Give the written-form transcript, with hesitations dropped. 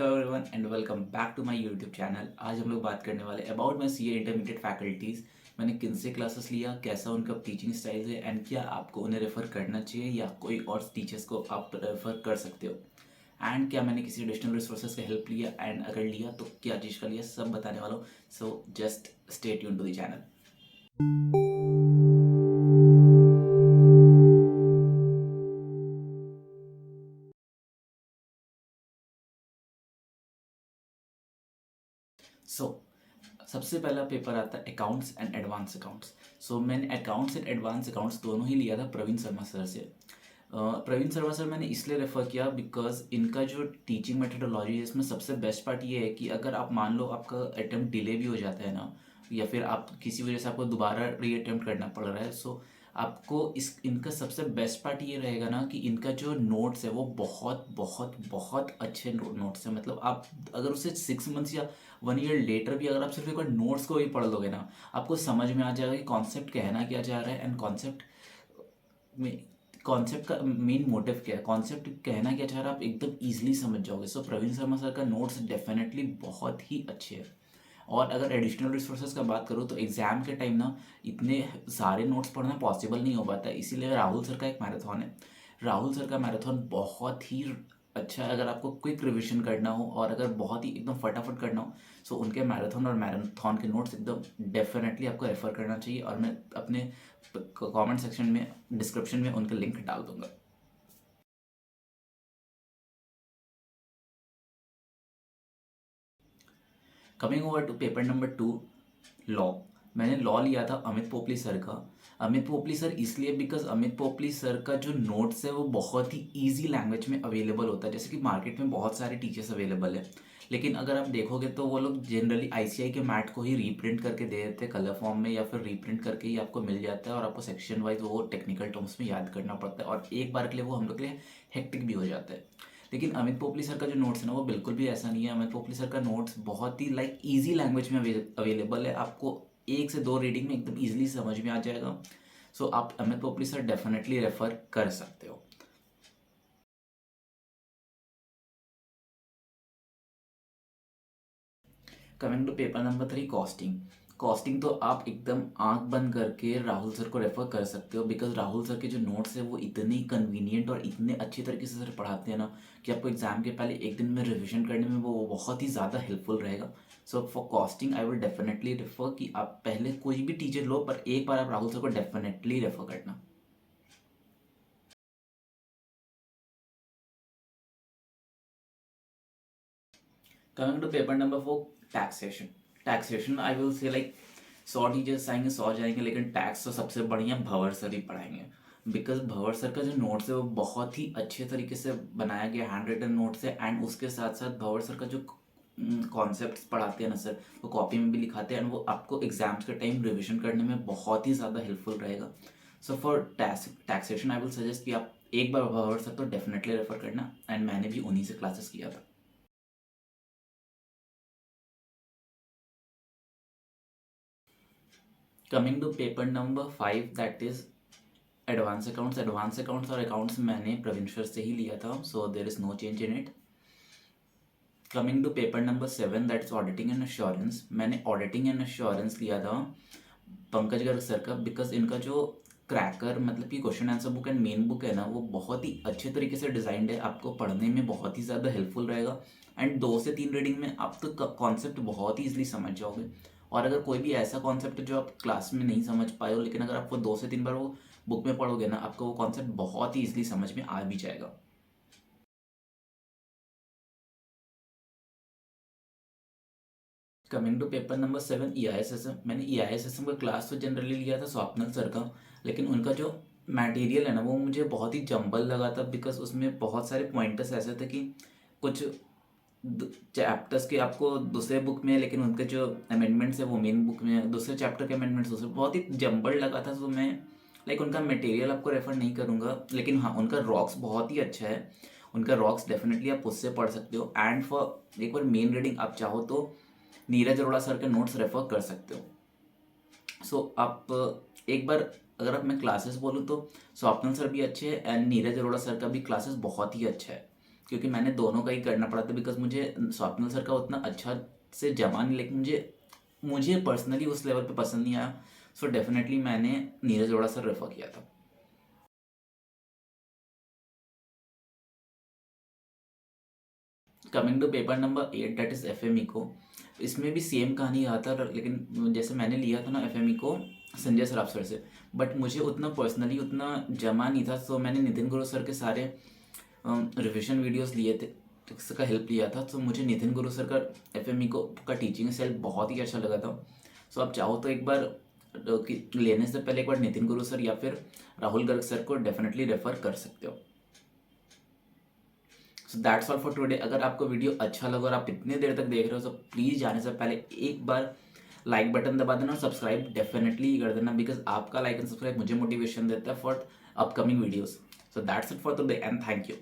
Hello everyone and welcome back to my YouTube channel. आज हम लोग बात करने वाले about my CA intermediate faculties. मैंने किन से क्लासेस लिया, कैसा उनका टीचिंग स्टाइल है एंड क्या आपको उन्हें रेफ़र करना चाहिए या कोई और टीचर्स को आप रेफ़र कर सकते हो। एंड क्या मैंने किसी एडिशनल रिसोर्सेज का हेल्प लिया एंड अगर लिया तो क्या चीज़ का लिया, सब बताने वाला हूँ। So just stay tune to the channel. So सबसे पहला पेपर आता है accounts and advance accounts. So मैंने अकाउंट्स एंड एडवांस अकाउंट्स दोनों ही लिया था प्रवीण शर्मा सर से। प्रवीण शर्मा सर मैंने इसलिए रेफ़र किया बिकॉज इनका जो टीचिंग मेथडोलॉजी है इसमें सबसे बेस्ट पार्ट ये है कि अगर आप मान लो आपका अटैम्प्ट डिले भी हो जाता है ना, या फिर आप किसी वजह से आपको दोबारा री अटैम्प्ट करना पड़ रहा है, सो आपको इस इनका सबसे बेस्ट पार्ट ये रहेगा ना कि इनका जो नोट्स है वो बहुत बहुत बहुत अच्छे नोट्स है। मतलब आप अगर उसे 6 मंथ्स या 1 ईयर लेटर भी अगर आप सिर्फ एक बार नोट्स को ही पढ़ लोगे ना, आपको समझ में आ जाएगा कि कॉन्सेप्ट कहना क्या चाह रहा है एंड में कॉन्सेप्ट का मेन मोटिव क्या है, कॉन्सेप्ट कहना क्या चाह रहा है, आप एकदम ईजिली समझ जाओगे। सो प्रवीण शर्मा सर का नोट्स डेफिनेटली बहुत ही अच्छे है। और अगर एडिशनल रिसोर्सेज का बात करूँ तो एग्ज़ाम के टाइम ना इतने सारे नोट्स पढ़ना पॉसिबल नहीं हो पाता है, इसीलिए राहुल सर का एक मैराथन है। राहुल सर का मैराथन बहुत ही अच्छा है अगर आपको क्विक रिवीजन करना हो और अगर बहुत ही एकदम फटाफट करना हो। सो उनके मैराथन और मैराथन के नोट्स एकदम डेफिनेटली आपको रेफ़र करना चाहिए और मैं अपने कमेंट सेक्शन में डिस्क्रिप्शन में उनका लिंक डाल दूंगा। Coming over to paper number 2, law. मैंने लॉ लिया था अमित पोपली सर का। अमित पोपली सर इसलिए बिकॉज अमित पोपली सर का जो नोट्स है वो बहुत ही ईजी लैंग्वेज में अवेलेबल होता है। जैसे कि मार्केट में बहुत सारे टीचर्स अवेलेबल है, लेकिन अगर आप देखोगे तो वो लोग जनरली आईसीआई के मैट को ही रीप्रिंट करके दे देते हैं कलर फॉर्म में, या फिर रीप्रिंट करके ही आपको मिल जाता है और आपको सेक्शन वाइज वो टेक्निकल टर्म्स में याद करना पड़ता है और एक बार के लिए वो हम लोग के लिए हेक्टिक भी हो जाता है। लेकिन अमित पोपली सर का जो नोट्स है ना वो बिल्कुल भी ऐसा नहीं है। अमित पोपली सर का नोट्स बहुत ही लाइक इजी लैंग्वेज में अवेलेबल है, आपको 1 से 2 रीडिंग में एकदम इजीली समझ में आ जाएगा। सो आप Amit Popli sir definitely refer कर सकते हो। Coming to paper number 3, costing. Costing तो आप एकदम आंख बंद करके राहुल सर को रेफर कर सकते हो बिकॉज राहुल सर के जो नोट्स है वो इतने कन्वीनियंट और इतने अच्छी तरीके से सर पढ़ाते हैं ना कि आपको एग्जाम के पहले एक दिन में रिविजन करने में वो बहुत ही ज़्यादा हेल्पफुल रहेगा। So for costing I will definitely refer कि आप पहले कोई भी टीचर लो पर एक बार आप राहुल सर को डेफिनेटली रेफर करना। Coming to paper number 4, taxation. Taxation I will say like 100 teachers आएंगे, 100 जाएंगे, लेकिन टैक्स तो सबसे बढ़िया भंवर सर ही पढ़ाएंगे बिकॉज भंवर सर का जो नोट्स है वो बहुत ही अच्छे तरीके से बनाया गया हैंड रिटन नोट्स है एंड उसके साथ साथ भंवर सर का जो कॉन्सेप्ट्स पढ़ाते हैं ना सर, वो कॉपी में भी लिखाते हैं एंड वो आपको एग्जाम्स के टाइम रिविजन करने में बहुत ही ज़्यादा हेल्पफुल रहेगा। So for taxation I will suggest कि आप एक बार भंवर सर तो डेफिनेटली रेफर करना एंड मैंने भी उन्हीं से क्लासेस किया था। Coming to paper number 5, that is advance accounts. Advance accounts और अकाउंट्स मैंने प्रवीण सर से ही लिया था, so there is no change in it. Coming to paper number 7, that is auditing and assurance. मैंने ऑडिटिंग एंड अश्योरेंस लिया था Pankaj Garg sir का बिकॉज इनका जो क्रैकर मतलब कि question answer book and main book है ना वो बहुत ही अच्छे तरीके से डिजाइंड है, आपको पढ़ने में बहुत ही ज़्यादा हेल्पफुल रहेगा एंड 2 से 3 रीडिंग में आप तो कॉन्सेप्ट बहुत ही ईजिली समझ जाओगे। और अगर कोई भी ऐसा कॉन्सेप्ट जो आप क्लास में नहीं समझ पाए हो, लेकिन अगर आपको 2 से 3 बार वो बुक में पढ़ोगे ना, आपको वो कॉन्सेप्ट बहुत ही ईजिली समझ में आ भी जाएगा। Coming to paper number 7, E I S S M. मैंने E I S S M का क्लास तो जनरली लिया था स्वप्नल सर का, लेकिन उनका जो मटेरियल है ना वो मुझे बहुत ही जंबल लगा था बिकॉज उसमें बहुत सारे पॉइंटर्स ऐसे थे कि कुछ चैप्टर्स के आपको दूसरे बुक में, लेकिन उनके जो अमेंडमेंट्स है वो मेन बुक में है, दूसरे चैप्टर के अमेंडमेंट्स दूसरे, बहुत ही जंबल लगा था। तो मैं लाइक उनका मटेरियल आपको रेफर नहीं करूँगा, लेकिन हाँ उनका रॉक्स बहुत ही अच्छा है। उनका रॉक्स डेफिनेटली आप उससे पढ़ सकते हो एंड फॉर एक बार मेन रीडिंग आप चाहो तो नीरज अरोड़ा सर के नोट्स रेफर कर सकते हो। सो आप एक बार अगर आप मैं क्लासेस बोलूँ तो स्वप्नल सर भी अच्छे हैं एंड नीरज अरोड़ा सर का भी क्लासेस बहुत ही अच्छा है। क्योंकि मैंने दोनों का ही करना पड़ा था, बिकॉज मुझे स्वप्निल सर का उतना अच्छा से जमा नहीं, लेकिन मुझे पर्सनली उस लेवल पे पसंद नहीं आया। सो डेफिनेटली मैंने नीरज अरोड़ा सर रेफर किया था। Coming to paper number 8 that is F को, इसमें भी सेम कहानी आता है, लेकिन जैसे मैंने लिया था ना एफ को संजय सराफ सर से, बट मुझे उतना पर्सनली उतना जमा नहीं था। सो मैंने नितिन गुरु सर के सारे रिविजन वीडियोस लिए थे, का हेल्प लिया था। तो मुझे नितिन गुरु सर का एफ का टीचिंग स्टाइल बहुत ही अच्छा लगा था। सो आप चाहो तो एक बार कि लेने से पहले एक बार नितिन गुरु सर या फिर राहुल गर्ग सर को डेफिनेटली रेफर कर सकते हो। So that's all for today. अगर आपको वीडियो अच्छा लगा और आप इतने देर तक देख रहे हो तो प्लीज़ जाने से पहले एक बार लाइक बटन दबा देना और सब्सक्राइब डेफिनेटली कर देना, बिकॉज आपका लाइक एंड सब्सक्राइब मुझे मोटिवेशन देता है for upcoming videos. So that's it for today and thank you.